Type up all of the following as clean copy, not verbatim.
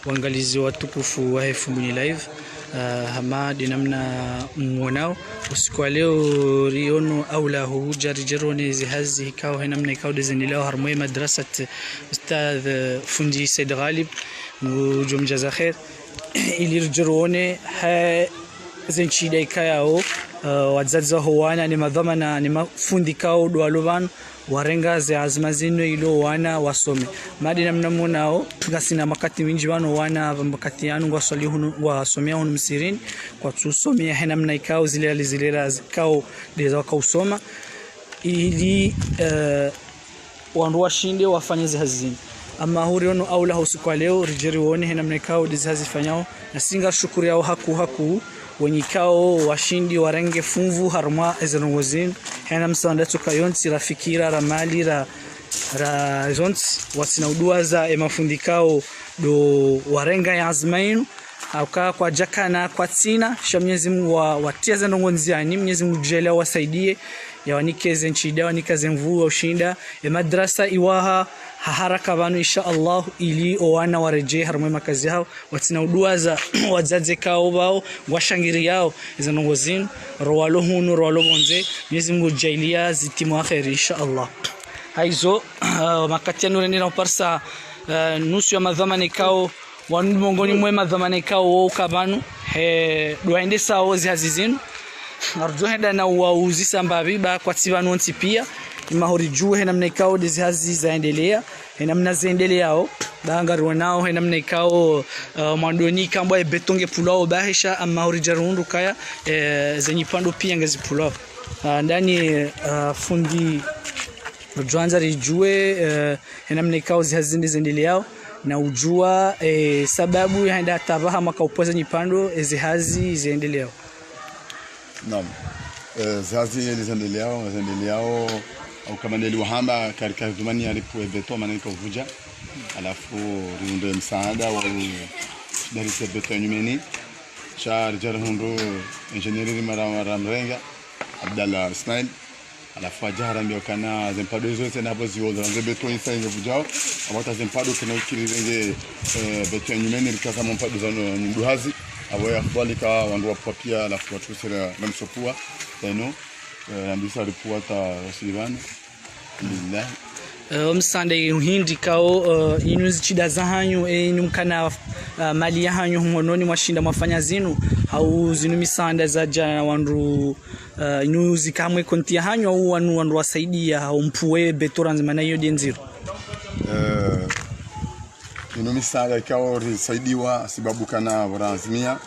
waangalizi watukufu wa F-Mbuni Live. Hamadi namna mwanao usiku leo riono aula hujari jerone zihazi hikao namna ikao dezenilao harmoy madrasat ustadh fundi Said Ghalib mujum jaza khair ili jerone ha zenchida ikao wazazi wana ni madhamana ni mafundi kao dwalovan warenga ze azmazino ilo wana wasome madi namna monao tugasina makati minji wano wana makati yanu ngwasali hunu wasomea hunu msirini kwa tusomea hena mna ikao zile zikao deza wakausoma ili wandu washinde wafanye zihazini ama huriono aula usiku leo rijeri wone hena mna ikao deza hazifanyao na singa shukuri yao haku wenyikao washindi warenge funvu harma ezenongozin hena msanda tukayonti rafikira ramali ra zonti wasinaudua za emafundikao do warenga ya azmainu auka kwa jakana kwa tsina sha Mwenyezi Mungu watia zenongonziani Mwenyezi Mungu jela wasaidie yawanikeze nchida wanikaze mvua ushinda madrasa iwaha haraka banu insha Allah ili owana wareje harmwe makazi yao watinaudua za wazazi kao bao washangiri yao zenongozin rowalo hunu rowalo bonze Mwenyezi Mungu jailia zitimu akhiri insha Allah haizo makati ya nureni na parsa nusu ya madhamani kao wanu mongoni mwe madhamani kao wao kabanu duaende sawo zihazizinu arjo henda na wauzisa mbabiba kwa tsivanu nti pia imahori juu hena mnaikao dizihazi zaendelea hena mnazendelea bangaru nao hena mnaikao mandoni kamba betonge pulao bahisha amahori jarundu kaya zenyi pando pia ngazi pulao ndani fundi joanza rijue hena mnaikao zihazinde zendelea na ujua sababu henda tabaha makaupoza nyipando zihazi zaendelea. Naam. Zihazi zendelea au kama niliwahamba katika zamani alipo beto maneno kuvuja alafu riunde msaada wa darasa beto nyumeni cha jarhundo engineering mara mrenga Abdallah Ismail alafu ajara ndio kana zempado zote na hapo ziwoza nze beto insainge vujao amata zempado kana ukirenge beto nyumeni rikaza mpado zano nduhazi abo yakbalika wandu wapapia alafu watusera namsopua eno ambisa ripota wasilibana billah msande hindi kao inuzi chida za hanyu inumkana mali ya hanyu hononi mwashinda mwafanya zinu au zinu misanda za jana wandu inuzi kamwe konti ya hanyu au wandu wasaidia au mpuwe betora nzimana hiyo denziro inu misanda kao risaidiwa sababu kana warazimia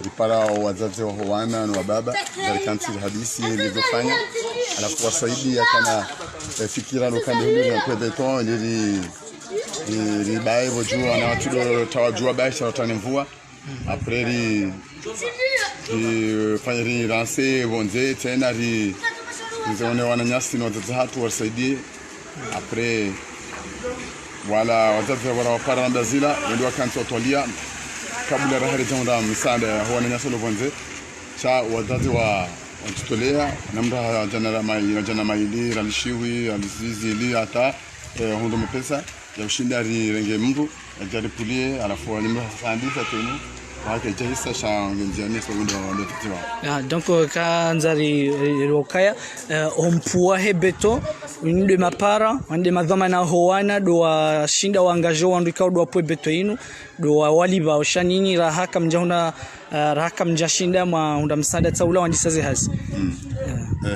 ripara wazazi wa wana na baba zalikanti hadisi nilizofanya alafu wasaidia kana fikira lokande hili na pedeton ili baivo jua na watu tawajua baisha watanimvua après fanya ri ranse bonze tena ri zone wananyasi na wazazi hatu wasaidie après wala wazazi wapara na Brazila ndio wakanti watolia kabla rahari tanda misanda huwa nyasa lovonze cha wazazi wa tutolea namra jana maili ralishiwi alizizi ili hata hundo mpesa ya ushinda renge mbu ajaripulie alafu alimra sandisa tenu wake jahisa shangenziani so ndo tutiwa donc kanzari rokaya ompua hebeto nde mapara ande madhama na hoana do washinda waangajo wandu ikao do apo beto inu do waliba oshanini rahaka mjahuna rahaka mjashinda maunda msanda taula wandisaze hazi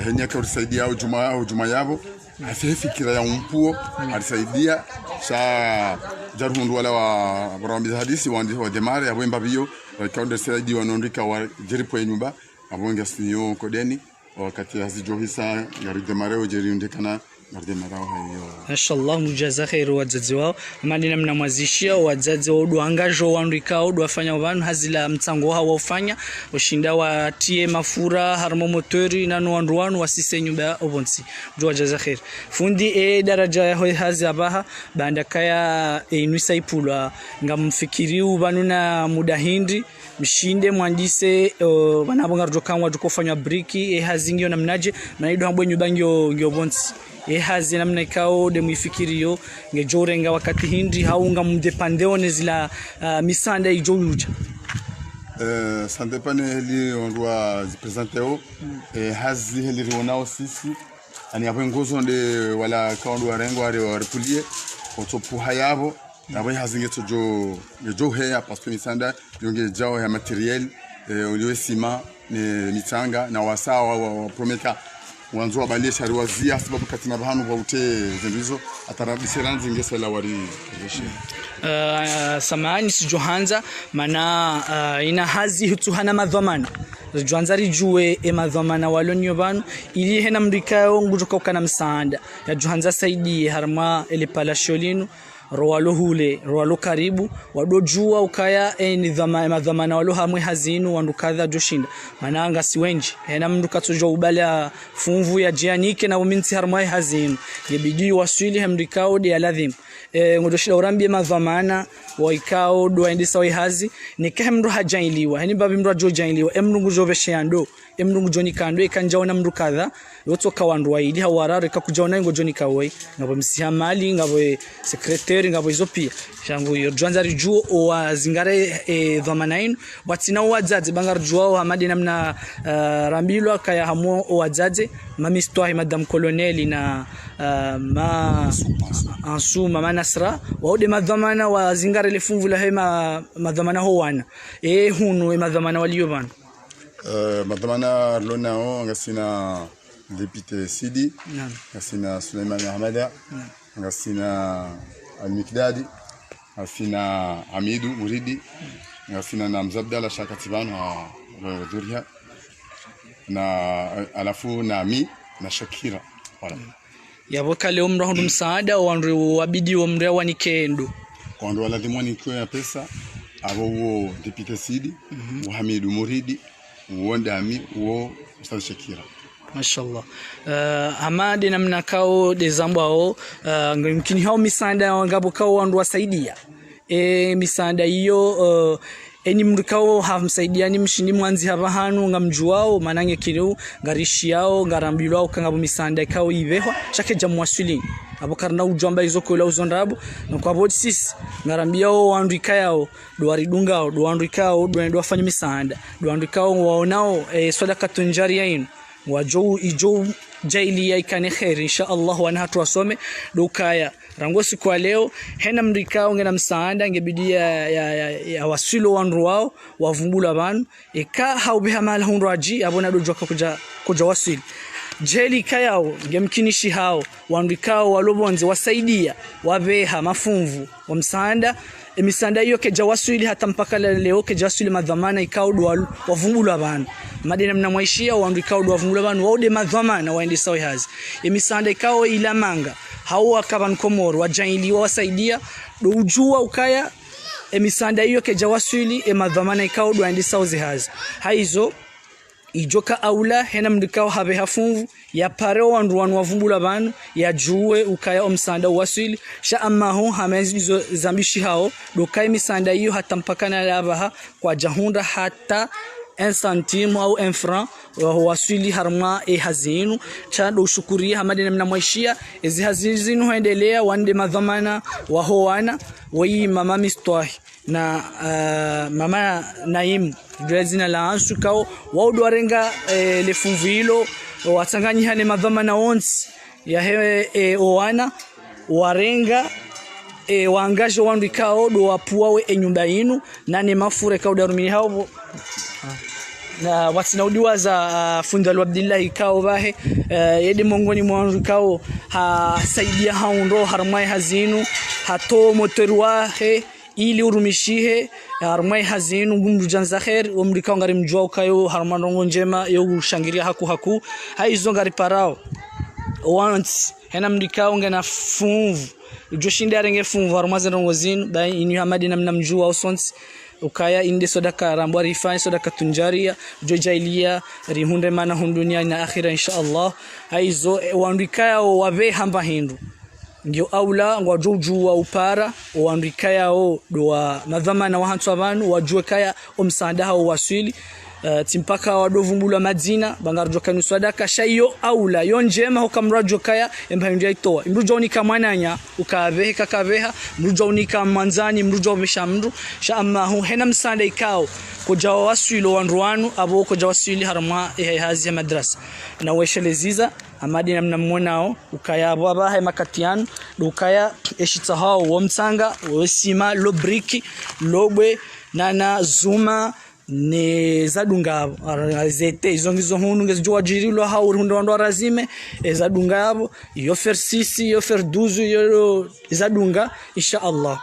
henya ka ulisaidia ujuma yabo afifikira ya umpuo alisaidia sha jarhundu wala wa barambi hadisi wandi wa demare ya wemba biyo kaunde saidi wanondika wa jeripo nyumba abonga sinyo kodeni wakati hazijohisa ya demare ujeriundikana Mashallah mujaza khairu wazazi wao mali namna mwazishia wazazi wao duangajo wandu ikao duafanya wanu hazila mtango wao wafanya ushinda watie mafura harmo motori na wandu wanu wasise nyumba obonsi duajaza khair fundi daraja ya hazi abaha banda kaya inuisa ipulwa ngamfikiriu banuna muda hindi mshinde mwandise banabonga rojokanwa dukofanya briki hazingio namnaje maido ambwe nyumba ngyo bonsi hazi namna ikao de muifikirio ngejorenga wakati hindi haunga mdepandeone zila misanda ijoyuja. Ça dépend heli ondwa zipresenteo hazi heli rionao sisi ani hapo ngozo nde wala kaondwa rengo ari warepulie otopu hayabo na hazi ngeto jo heya parce que misanda yonge jao ya materiel ulio sima ni mitanga na wasawa wa promeka wanzo wabalisha riwazia sababu katina bahanu baute zindizo atarabishiranzi ngesela wari jeshi. Samahani sijohanza mana ina hazi hutuhana madhamana Johanza rijue madhamana walonyo banu ili hena mrikao ngujoka ukana msaada ya Johanza saidi harma ele palasholinu roalo hule roalo karibu wadojua ukaya ni madhamana walo hamwe hazinu wandukadha joshinda mananga siwenji hena mnduka tojo ubala funvu ya jianike na uminti harma hazinu yebidi waswili hemrikao de aladhim ngodoshida urambie madhamana waikao do endisa wa hazi nikahemro hajailiwa hani babi mro jojailiwa emnungu joveshando emnungu joni kando ikanjaona mndu kadha yotoka wandu waidi hawarare kakujaona ngo joni kawai ngabo msihamali ngabo secretary ngabo izopia shangu yo Johanza rijuo o zingare dhamanain batina wazazi bangar juo hamadi namna rambilwa kaya hamo o wazazi mamistwahi madam colonel na ma ansuma manasra waude madhamana wa zingare lefunvu la hema madhamana howana hunu madhamana walio bana madhamana lonao ngasina député Sidi ngasina Suleiman Ahmada ngasina Al-Mikdadi ngasina Hamidu Muridi ngasina na Mzabdala Shakatibano wa Dhuria na alafu na mi na Shakira wala yaboka leo mrahu msaada wandu wabidi wa mrewa wanikendo wandu wala dimwani kwa pesa abo wo député Sidi wa Hamidu Muridi wonda mi wo Ustaz Shakira mashallah. Hamadi namna kao de zambao ngimkini hao misanda wangabo kao wandu wasaidia misanda hiyo eni mrikao hamsaidia ni mshindi mwanzi haba hanu ngamjuao manange kinu ngarishi yao ngarambilwao kangabo misanda kao iveho shake jamwaswili abokarna ujamba izokola uzondabu kwa bodi sisi ngarambiao wandikao duaridungao duandikao duafanya misanda duandikao waonao sadaka tunjaria inu wajo ijo jaili ya ikane khair insha Allah wana hatu wasome dukaya rangosi kwa leo hena mrikao ngena msaada ngebidia ya wasilo wanru wao wavumbula banu eka haubiha mala hunraji abona dojoka kuja wasili jeli kayao ngemkinishi hao wandikao walobonze wasaidia wabeha mafumvu wa msaada emisanda hiyo keja wasili hata mpaka leo keja wasili madhamana ikao do wavumbula banu madina mnamwaishia wandikao do wavumbula banu waude madhamana waende sawa hazi emisanda ikao ila manga hao akaban komoro wajaili wasaidia do ujua ukaya emisanda hiyo keja wasili madhamana ikao do waende sawa hazi haizo ijoka aula hena mdikao habe hafunvu ya pareo wandu wavumbula banu ya juwe ukaya omsanda wasili sha amaho hamezi zambishi hao dokai misanda hiyo hata mpakana labaha kwa jahunda hata 1 centime au 1 franc wasili harma hazinu cha do shukuria hamadi namna mwaishia ezi hazinu huendelea wande madhamana wahoana wai mama mistwahi na mama Naim drezina la ansu kao waudo warenga lefunvu hilo watanganyi hane madhamana onsi ya hewe owana warenga waangaje wandu ikao do wapuawe nyumba yinu nane mafure kao darumini hao na watinaudiwa za Fundal Abdullah ikao bahe yede mongoni mwandu ikao saidia haundo harmai hazinu hato motorwahe ili urumishihe harmai hazinu gumdu janza khair umrikao ngari mjua ukayo harmanongo njema yo shangiria haku haizo ngari parao once hena mrikao ngena funvu joshinda renge funvu harmaza ngozinu ba ini hamadi namna mjua usonsi ukaya inde sodaka rambwa rifai sodaka tunjaria jojailia rihunde mana hundunia na akhira insha Allah haizo wandikaya wabe hamba hindu ndio aula ngwajujua upara wandikaya do madhamana wa hantu abantu wajue kaya omsanda hao wasili timpaka wadovumbula madzina bangarjo kanu sadaka shayo aula yonjema hokamrajo kaya embahindia itoa imrujo unika mwananya ukavehe kakaveha mrujo unika manzani mrujo mesha mru sha amma hu hena msanda ikao kujawa waswilo wanruanu abo kujawa waswili harma hazi ya madrasa na wesheleziza amadi namna mmonao ukaya baba hai makatiano ukaya eshita hao womtsanga wosima lobriki lobwe nana zuma ne zadunga zete izongizo hunu ngezijwa jirilo hao rundo ndo razime zadunga yabo yo fer 6 yo fer 12 yo zadunga insha Allah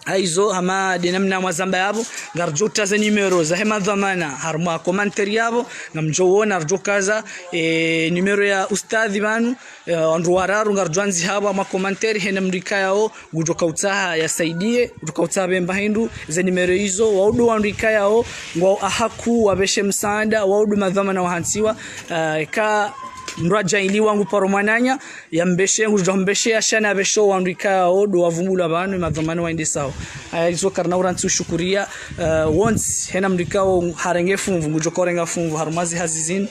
aizo hama dinamna mwazamba yabo ngarjuta za numero za hema dhamana harma commentary yabo ngamjowona arjokaza numero ya ustadhi banu andruararu ngarjwanzi habo ama commentary hena mrika yao gujoka utaha yasaidie gujoka utaha bemba hindu za numero hizo waudu andrika yao ngwa ahaku wabeshe msaada waudu madhamana wahansiwa ka mraja ili wangu paromananya yambeshe ngujombeshe ashana besho wandika odo wavumbula banu madhamano waende sawa aizo karna urantu shukuria once hena mrikao harenge fumvu ngujokorenga fumvu harmazi hazizin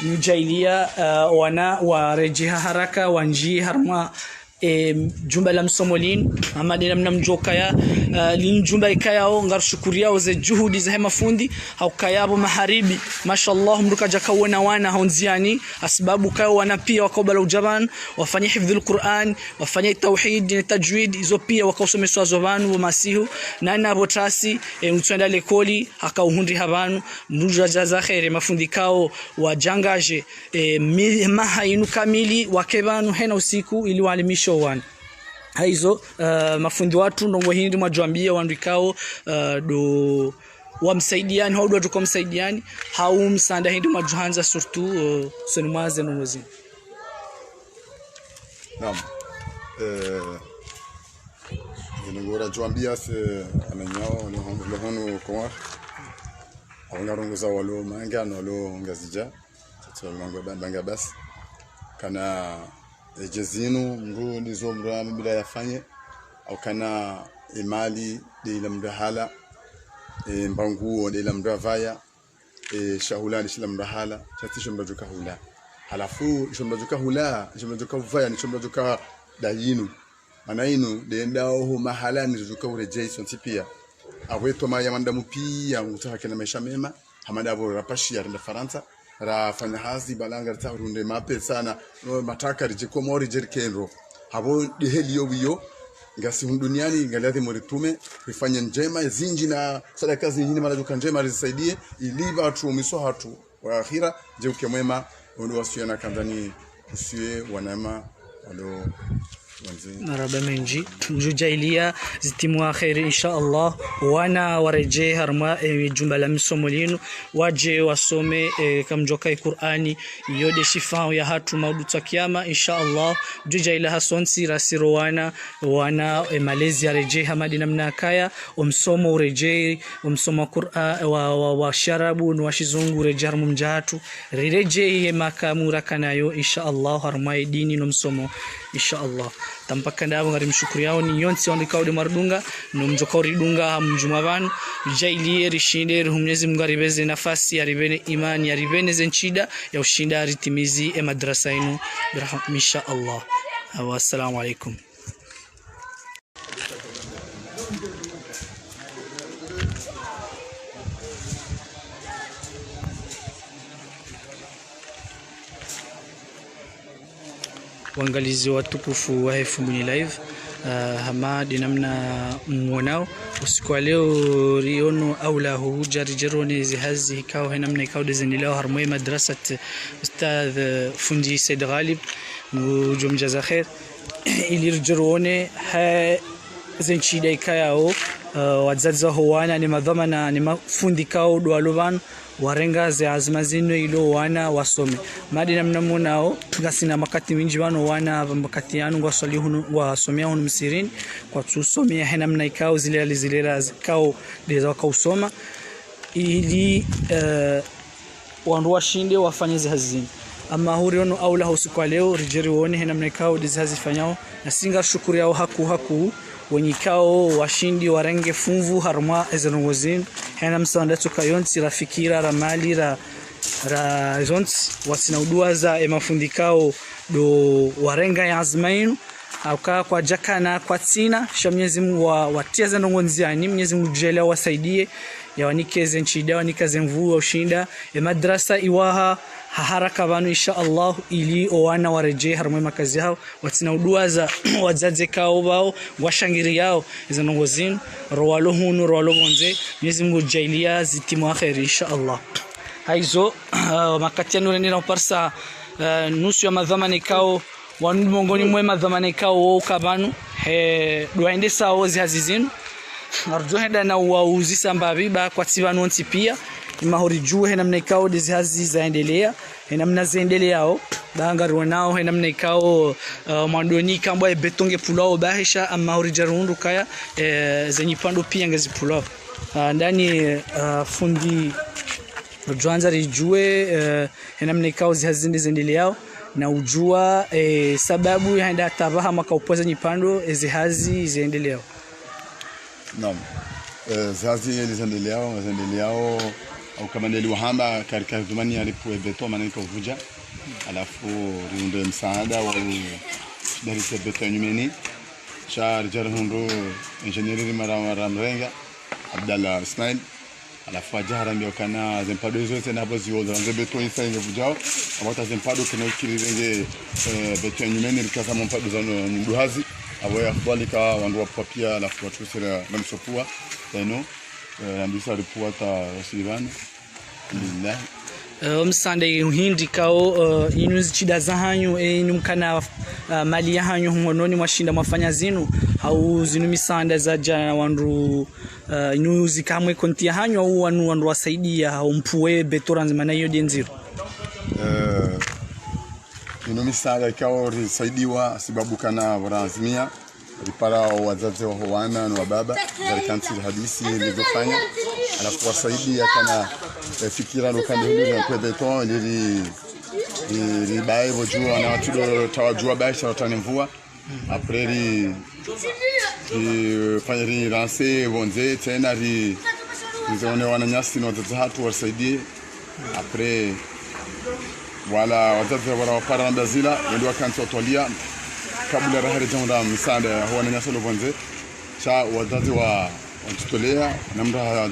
mjailia wana warejiha haraka wanji harma jumba la msomolin amadi namna mjokaya lin jumba ikayao ngarshukuria oze juhudi za mafundi au kayabo maharibi mashallah mruka jakawona wana honziani asbabu kayo wana pia wakobala ujaban wafanye hifdhul Qur'an wafanye tauhid na tajwid izo pia wakausomeswa zobanu wa masihu na na botasi mtwenda lekoli akauhundi habanu mruja jaza khair mafundi kao wajangaje mahainu kamili wakebanu hena usiku ili walimisho wan haizo mafundi watu ndo hindi majwambia wandikao do wamsaidiani hao watu kumsaidiani hau msanda hindi majuhanza surtout sonmaze nonozi. Naam. Ngora jwambia se amenyao le hono kwa awangarongoza walo manga no lo ngazija tsolongo banga bas kana jezinu mru nizo mra bila yafanye au kana imali de lamda hala mbangu de lamda vaya shahula de lamda hala chatisho mbajuka hula halafu shombajuka hula shombajuka vaya ni shombajuka dayinu manainu de ndao ho mahala ni zuka urejei sontipia aweto maya mandamu pia mutaka kana maisha mema hamada abo rapashi ya Faransa ra fanya hazi balanga taurunde mape sana mataka rijiko mori jerkenro habo diheli yobiyo ngasi duniani ngalathi moritume ifanye njema zinji na sadaka zinji mara duka njema risaidie iliba tu miso hatu wa akhira je ukemwema ndo wasiona kandani usiwe wanama walo maraba menji mjujailia zitimwa khair insha Allah wana wareje harma jumba la msomolinu waje wasome kamjoka Qur'ani yode shifa ya hatu mauduta kiyama insha Allah mjujaila hasonsi rasiro wana Malaysia reje hamadi namna kaya umsomo ureje umsoma Qur'an wa sharabu na washizungu reje harmu mjatu reje makamura kanayo insha Allah harma dini no msomo insha Allah tampaka ndabo ngari mshukuru yao ni yonsi wandikao de mardunga no mjokori dunga mjumabanu jaili rishinde Mwenyezi Mungu aribeze nafasi aribene imani aribene zenchida ya ushinda aritimizi madrasa inu birahmat insha Allah wa assalamu alaikum. Wangalizi watukufu wa Fumbuni Live hamadi namna mwanao usiku leo riono aula hujarjerone zihazi kao namna ikao dezenilao harmoe madrasat ustadh fundi Said Ghalib mujumjaza khair ilirjerone ha zenchida ikayao wazazi wana ni madhamana ni mafundi kao dwaloban warenga za azmazino ilo wana wasome madi namna munao gasina makati minji bano wana makati yanu ngwasali hunu wasomea hunu msirini kwa tusomea hena namna ikao zile zikao deza wakausoma ili wandu washinde wafanye hazini ama huriono aula usiku leo rijeri wone hena namna ikao deza hazifanyao na singa shukuri yao haku wenyikao washindi warenge funvu harma ezenongozin hena msanda tukayonti rafikira ramali ra zonti wasinaudua za emafundikao do warenga ya azmainu auka kwa jakana kwa tsina sha Mwenyezi Mungu watia zenongonziani Mwenyezi Mungu jela wasaidie yawanikeze nchida wanikaze mvua ushinda madrasa iwaha haraka banu insha Allah ili owana wareje harmwe makazi yao watsinaudua za wazaze kao bao washangiri yao zenongozin rwalo hunu rwalo bonze Mwenyezi Mungu jailia zitimu akhir insha Allah haizo makatiano nena uparsa nusu ya madhamani kao wanu mongoni mwe madhamani kao kabanu duaende sao zihazizinu arjo henda na wauzisa mbabiba kwa tivanu onti pia imahori juhe namna ikao dizihazi zaendelea namna zaendeleao bangaru nao namna ikao mandoni kambwa betonge pulao bahisha amahori jarundu kaya zenyipando pia ngazi pulao ndani fundi Joanza rijue namna ikao zihazinde zendeleao na ujua sababu yaenda tabaha makaupoza nyipando zihazi ziendeleao. Naam. Zihazi zendeleao au kama niliwahamba katika dhumani alipo beto maana iko vuja alafu riunde msaada wa darisa beto nyumeni cha jarhundo engineer mara mrenga Abdallah Ismail alafu ajara mbio kana zempado zote na hapo zio nze beto insenge vujao abata zempado kana kirenge beto nyumeni likasa mpado za nduhazi abo ya kubalika wandu wa papia alafu watusira namsopua teno ndisa ripota wasirani billah msande hindi kao inuzi chida za hanyu inumkana mali ya hanyu hononi mwashinda mwafanya zinu au zinu misanda za jana wandu inuzi kamwe konti ya hanyu au wandu wasaidia au mpuwe betoranzi mana hiyo denziro inu misanda kao risaidiwa sababu kana warazimia ripara wazazi wa howana na wababa zarikanti hadisi nilizofanya alafu wasaidia kana fikira lokande hili na pedeton ili bae vojua na watu tawajua baisha watani mvua apreri fanya ranse bonze tena nizone wananyasi na wazazi hatu wasaidie apre wala wazazi wapara na bazila ndio wakanti watolia kabla rahari jamda msaada huwa nanyasa lobonze cha wazazi wa tutolea namda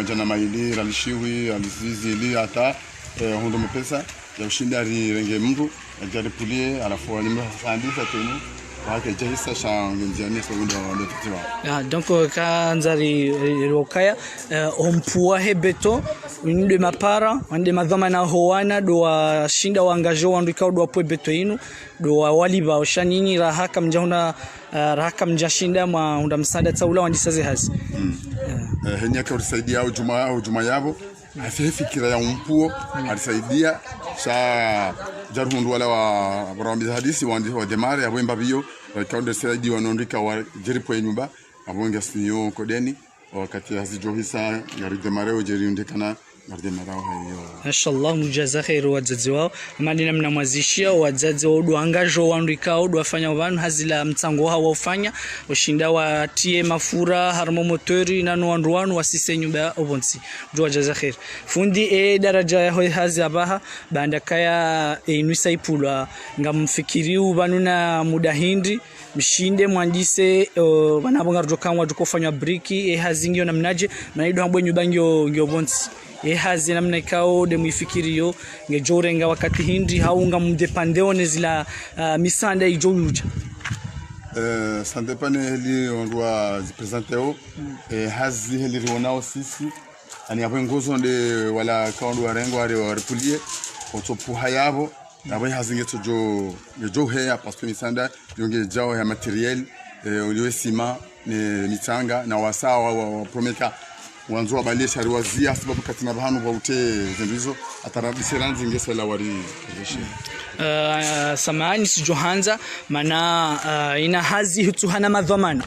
jana maili ralishiwi alizizi li hata hondo mpesa ya ushinda renge mbu ajaripulie alafu alimra sandisa tenu wake jahisa shangenjani sondo ndo tutiwa donc kanzari rokaya ompua hebeto unde mapara wande madhamana howana do washinda wangajo wandu do apo beto inu do waliba oshanini rahaka mjahuna rahaka mjashinda ma unda msanda taula wandisaze hazi henya ka urisaidia au juma yabo afifikira ya umpuo alisaidia sha jarhundu wala wa barambi hadisi wandi wa demare abwemba biyo kaunde saidi wanondika wa jeripo nyumba abonga sinyo kodeni wakati hazijohisa yari demareo jeriundikana mardemarao hayo inshallah mujaza khairu wazazi wao mali namna mwazishia wazazi wao do angajo wandikao do afanya wanu hazila mtsango hawa ufanya ushinda watie mafura harmo motori nanu wandu wasise nyumba obonsi wajaza khair fundi daraja ya hazi abaha banda kaya inuisa ipulwa ngamfikiriu banuna muda hindi mshinde mwandise banabonga rokanwa dukofanywa briki hazingio namnaje manaido hambwe nyubangyo ngobonsi hazi namna ikao de muifikirio ngejorenga wakati hindi haunga mdepandeone zila misanda ijoyuja sandepane heli ondwa zipresenteo hazi heli rionao sisi ani apengozo nde wala kaundu warengo wa repulie otopu hayabo nawe hazinge tojo heya parce que misanda yonge jao ya materiel uliwe sima ni mitanga na wasawa wa promeka wanzo abali shariwazia sababu katina bahanu baute zendizo atarabishiranzi ngesela wari jeshi samani si Johanza mana ina hazi hutuhana madhamana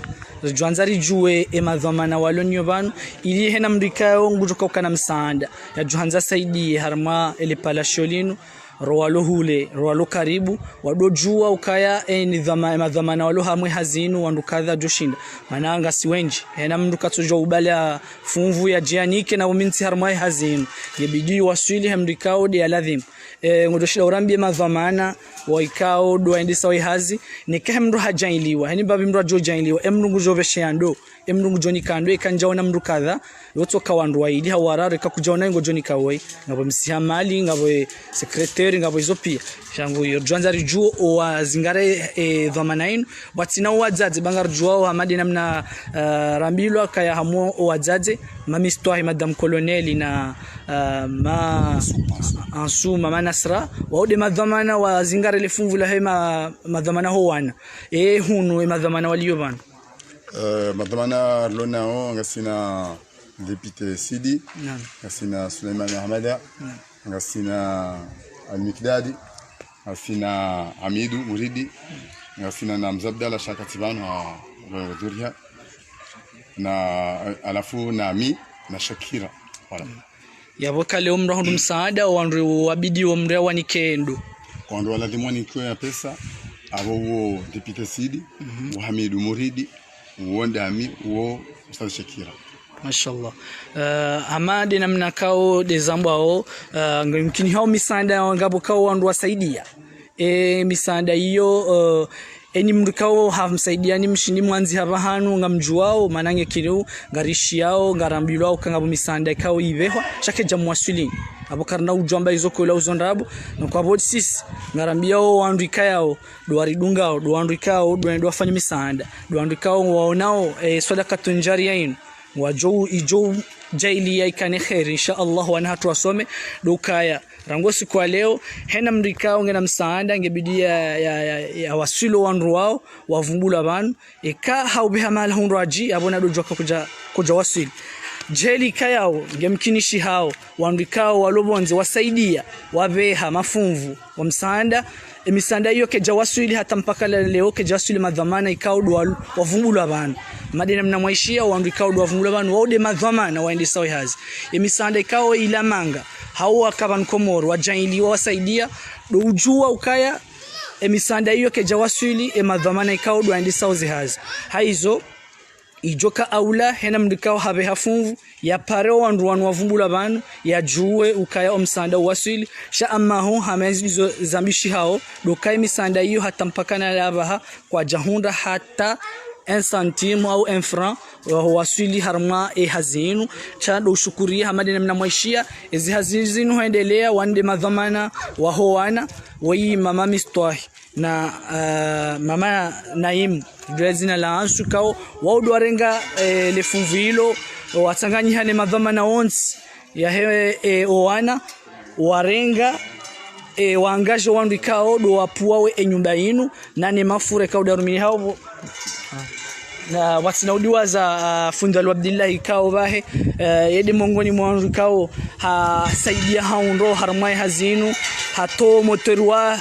Johanza rijue madhamana walonyo banu ili hena mrikao ngujoka kana msaada ya Johanza saidi harma ile palasholinu roalo hule roalo karibu wadojua ukaya ni madhamana walo hamwe hazinu wandukadha joshinda mananga siwenji hena mndu katsojo ubala funvu ya jianike na uminti harmai hazinu yebidi waswili hamdikao de aladhim ngodoshila urambie madhamana waikao do endisa wihazi nikahe mndu hajailiwa hani babi mndu ajojailiwa emndu ngujoveshando emndu ngujoni kando ekanjaona mndu kadha yoto kawandu waidi hawarare kakujaona ngojoni kawai ngabo msihamali ngabo secretary ngabo izopia shangu yorjanza rijuo o zingare dhamana inu batina wadzadze bangar juo hamadi namna rambilwa kaya hamo wadzadze mamistwahi madam colonel na ma ansu mama nasra waude madhamana wa zingare lefunvu la hema madhamana ho wana hunu madhamana waliyo bana madhamana lonao ngasina député Sidi ngasina Suleiman Ahmada ngasina Al-Mikdadi ngasina Hamidu Muridi ngasina na Mzabdala Shakatibano wa Dhuria na alafu na mi na Shakira wala yaboka leo mro ndo msaada wandu wabidi omre wanikendo kwando wala dimoni kwa pesa abo wo député Sidi wa Hamidu Muridi uonda mi wo Ustaz Shakira mashallah amade namna kao dezambao ngimkini hao misanda ngabo kao wandu wasaidia misanda hiyo eni mrikao hamsaidia ni mshindi mwanzi haba hanu ngamjuao manange kinu ngarishi yao ngarambilwao kangabo misanda kao ibehwa shake jamwasuli abo karna ujomba izoko la uzondabo kwa bodi sisi ngarambiao wandikao do waridungao do wandikao do wafanya misanda do wandikao waonao sadaka tunjaria inu wajo ijo jaili yaikane khair insha Allah wana hatu wasome dukaya rangosi kwa leo hena mrikao ngena msaada ngebidi ya wasilo wanru wao wavumbula banu eka haubiha mala hunraji abona dojoka kuja wasili jeli kayao ngemkinishi hao wandikao walobonze wasaidia wabeha mafunvu wa msaada emisanda hiyo keja wasili hata mpaka leo keja wasili madhamana ikao do wavumbula banu madina mnamwaishia wandikao do wavumbula banu waude madhamana waende sawa hazi emisanda ikao ila manga hao akaban komoro wajaili wasaidia do ujua ukaya emisanda hiyo keja wasili madhamana ikao do waende sawa hazi haizo ijoka aula hena mdikao habe hafunvu ya pareo wandu wavumbula banu ya juwe ukaya omsanda wasili sha amaho hamezizo zambishi hao dokai misanda hiyo hata mpakana labaha kwa jahunda hata 1 centime au 1 franc wasili harma hazinu cha do shukuria hamadina mnamwaishia ezi hazinu huendelea wande madhamana wahoana wai mama mistwahi na mama Naim jazina la ansu kao waudu warenga lefunvu hilo watanganyihane madhamana onsi ya hewe oana warenga waangaje wandu kao do wapuawe nyumba yinu nane mafure kao darumini hao na watinaudiwa za Fundal Abdullah kao bahe yede mongoni mwandu kao saidia haundo harmai hazinu hato motorwa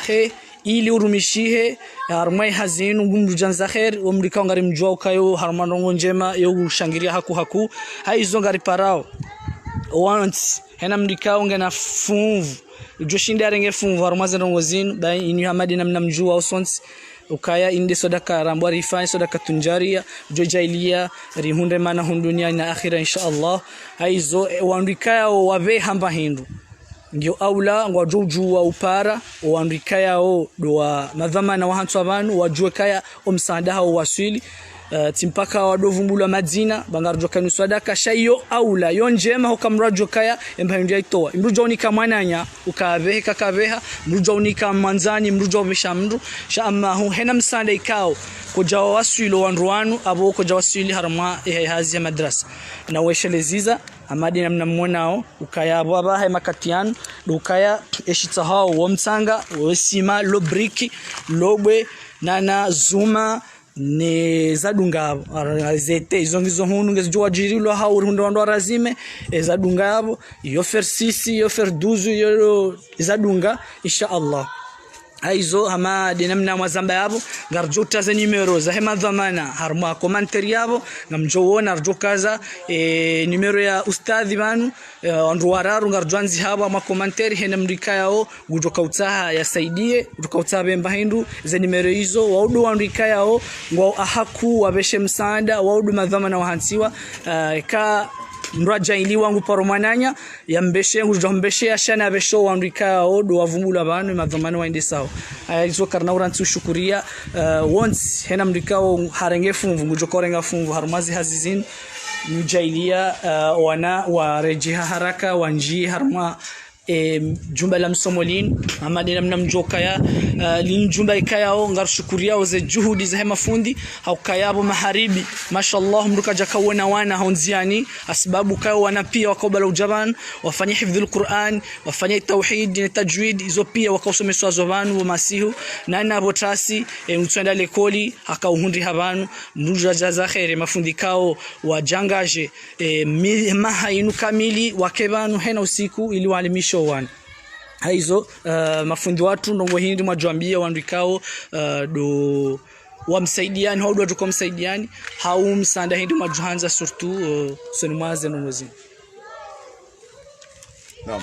ili urumishihe harmai hazinu gumdu janza khair umrikao ngari mjua kayo harmanongo njema yo shangiria haku haizo ngari parao once hena mrikao ngena funvu joshinda renge funvu harmaze rongo bai inu hamadi namna mjua osons ukaya inde sodaka rambo rifai sodaka tunjaria jojailia rihunde mana hundunia na akhira insha Allah haizo wandikaya wabe hamba hindu ndio aula ngwajuju wa upara wandikaya do madhamana wahantu abantu wajue kaya omsanda hao wasili timpaka wadovumbula madina bangarjo kanu sadaka shayo aula yonjema hokamrajo kaya embahindia itoa imrujo ni kamwananya ukabehe kakabeha mrujo ni kamanzani mrujo bishamru sha amma hu hena msanda ikao koja wasilo wanruanu abo koja wasili harma hazi madrasa na wesheleziza amadi namna mmonao ukaya baba he makatian ukaya eshita hao womtsanga wesima lobriki lobwe nana zuma ne zadunga zete izongizo hunu ngezijwa jirilo hao rundo ndo razime zadunga abo yo fer 6 yo fer 12 yo zadunga insha Allah aizo ama dinamna mwazamba yabo ngarjuta za numero za hema dhamana harma commentary yabo ngamjowona arjukaza numero ya ustadhi banu andu wararu ngarjwanzi habo ama commentary hena mrika yao gujoka utaha yasaidie gujoka utaha bemba hindu za numero hizo waudu wandika yao ngwa ahaku wabeshe msaada waudu madhamana wahansiwa ka mraja ili wangu paromananya yambeshe ngujombeshe ashana besho wandika odo wavumbula banu madhamano waende sawa aizo karna urantu shukuria once hena mrikao harenge fumvu ngujokorenga fumvu harumazi hazizin mjailia wana warejiha haraka wanji harma jumba la msomolin ama dinamna mjoka ya lin jumba ikayao ngar shukuria oze juhudi za mafundi au kayabo maharibi mashallah mruka jakawona wana honziani asbabu kayo wana pia wakobala ujaban wafanye hifdhul Qur'an wafanye tauhid na tajwid hizo pia wakausomeswa zobanu wa masihu na nabotasi mtwenda lekoli akauhundi habanu mruja jaza khair mafundi kao wajangaje mahainu kamili wakebanu hena usiku ili walimisha wan haizo mafundi watu ndongo hindi mwajambia wandikao do wamsaidiani haudu watu kumsaidiani hau msanda hindi mwajuhanza surtu sonimaze nonozi. Naam.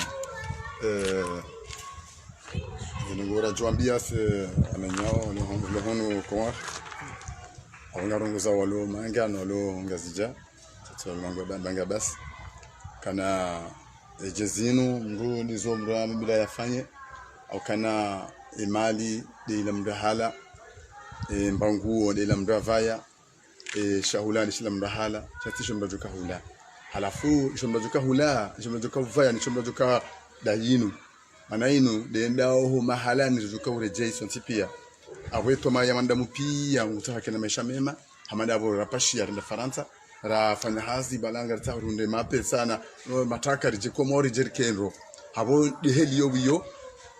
Zinugora juambia se amenyao lohonu kwa aungarongoza walo manga no ngazija tatu mango banga bas kana jezinu mru nizomra bila yafanye au kana imali de ila mdahala mbanguo de ila mdavaya shahula de ila mdahala chatisho mbajuka hula halafu shombajuka hula shombajuka vaya ni shombajuka dayinu manainu de ndao mahala ni zuka urejei pia aweto maya mandamu pia utaka na maisha mema hamada abo rapashi ya Faransa rafanya hazi balanga runde mape sana no mataka rijiko mori jerkenro habo deheli yobiyo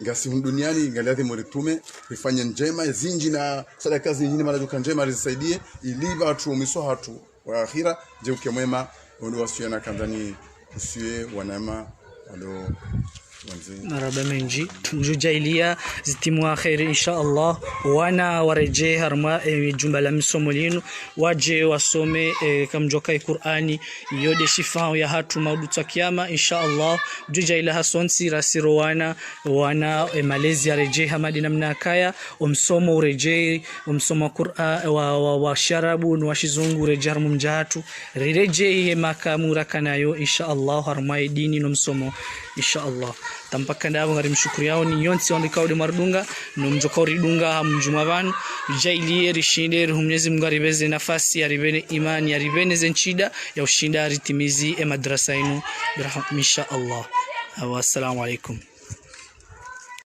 ngasi duniani ngaliathi moritume kufanya njema zinji na sadaka zingine mara njema risaidie iliva watu umiso hatu wa akhira je ukemwema ndio wasiona kanzani usiwe wanama walo maraba menji tunjujailia zitimwa khair insha Allah wana wareje harma jumba la msomolinu waje wasome kamjoka Qur'ani yode shifao ya hatu mauduta kiyama insha Allah jujaila hasonsi rasiro wana malezi ya reje hamadi namna kaya umsomo ureje umsomo Qur'an wa sharabu na washizungu reje harmu mjatu reje makamura kanayo insha Allah harma dini no msomo insha Allah tampaka ndabo ngari mshukuru yao ni yonsi ondikao de mardunga no mjokori dunga mjumavan jaili rishinde Mwenyezi Mungu aribeze nafasi aribene imani aribene zenchida ya ushinda ritimizi madrasa inu birahmat insha Allah. Wa assalamu alaikum.